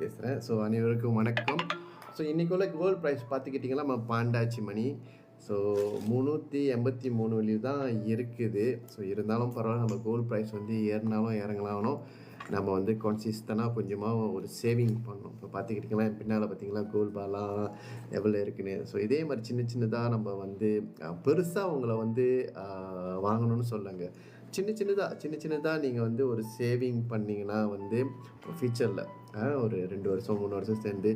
பேசுகிறேன். ஸோ அனைவருக்கும் வணக்கம். ஸோ இன்றைக்குள்ள கோல்டு ப்ரைஸ் பார்த்துக்கிட்டிங்கன்னா நம்ம பாண்டாச்சி மணி. ஸோ 383 வெளியே தான் இருக்குது. ஸோ இருந்தாலும் பரவாயில்ல, நம்ம கோல்டு ப்ரைஸ் வந்து ஏறினாலும் இறங்கலாலும் நம்ம வந்து கான்சிஸ்டனாக கொஞ்சமாக ஒரு சேவிங் பண்ணணும். இப்போ பார்த்துக்கிட்டிங்கன்னா பின்னால் பார்த்தீங்கன்னா கோல்டு பாலாம் எவ்வளோ இருக்குன்னு. ஸோ இதே மாதிரி சின்ன சின்னதாக நம்ம வந்து பெருசாக உங்களை வந்து வாங்கணும்னு சொல்லுங்க. சின்ன சின்னதாக நீங்கள் வந்து ஒரு சேவிங் பண்ணிங்கன்னா வந்து ஃபியூச்சரில் ஒரு 2 வருஷம் 3 வருஷம் சேர்ந்து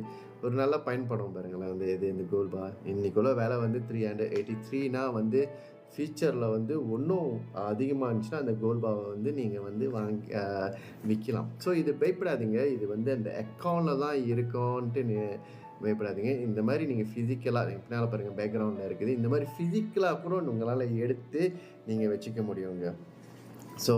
ஒரு நல்லா பயன்படும் பாருங்களேன். வந்து இது இந்த கோல்டு பார் இன்றைக்குள்ள விலை வந்து 383னா வந்து ஃபியூச்சரில் வந்து இன்னும் அதிகமாக இருந்துச்சுன்னா அந்த கோல்டு பாவை வந்து நீங்கள் வந்து வாங்கி விற்கலாம். ஸோ இது பயப்படாதீங்க, இது வந்து அந்த அக்கௌண்ட்டில் தான் இருக்கும்ன்ட்டு பயப்படாதீங்க. இந்த மாதிரி நீங்கள் ஃபிசிக்கலாக பின்னால் பாருங்கள் பேக்ரவுண்டில் இருக்குது, இந்த மாதிரி ஃபிசிக்கலாக கூட உங்களால் எடுத்து நீங்கள் வச்சுக்க முடியுங்க. ஸோ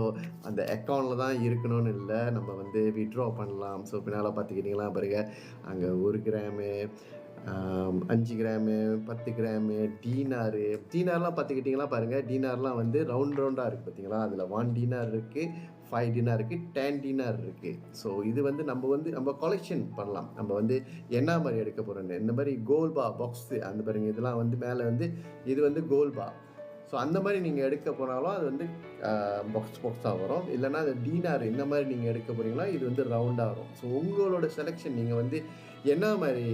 அந்த அக்கௌண்ட்டில் தான் இருக்கணும்னு இல்லை, நம்ம வந்து வித்ட்ரா பண்ணலாம். ஸோ பின்னால் பார்த்துக்கிட்டிங்களா பாருங்கள், அங்கே 1 கிராமு 5 கிராமு 10 கிராமு டீனார்லாம் பார்த்துக்கிட்டிங்களா பாருங்கள். டீனார்லாம் வந்து ரவுண்டாக இருக்குது பார்த்தீங்களா. அதில் 1 டீனார் இருக்குது, 5 டீனார் இருக்குது, 10 டீனார் இருக்குது. ஸோ இது வந்து நம்ம கலெக்ஷன் பண்ணலாம். நம்ம வந்து என்ன மாதிரி எடுக்க போகிறோன்னு இந்த மாதிரி கோல்ட் பா பாக்ஸு அந்த பாருங்கள், இதெல்லாம் வந்து மேலே வந்து இது வந்து கோல்ட் பா. ஸோ அந்த மாதிரி நீங்கள் எடுக்க போனாலும் அது வந்து பாக்ஸாக வரும். இல்லைனா அது டீனார் இந்த மாதிரி நீங்கள் எடுக்க போகிறீங்களா இது வந்து ரவுண்டாக வரும். ஸோ உங்களோட செலெக்ஷன் நீங்கள் வந்து என்ன மாதிரி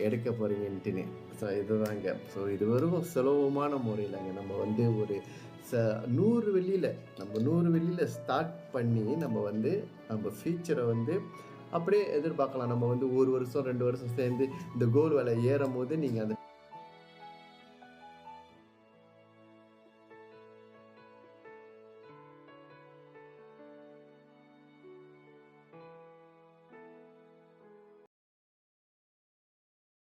எடுக்க போகிறீங்கன்ட்டுன்னு. ஸோ இதுதாங்க. ஸோ இது வெறும் சுலபமான முறையிலங்க நம்ம வந்து ஒரு 100 வெள்ளியில் ஸ்டார்ட் பண்ணி நம்ம வந்து நம்ம ஃபியூச்சரை வந்து அப்படியே எதிர்பார்க்கலாம். நம்ம வந்து 1 வருஷம் 2 வருஷம் சேர்ந்து இந்த கோல்டு விலை ஏறும் போது நீங்கள் அந்த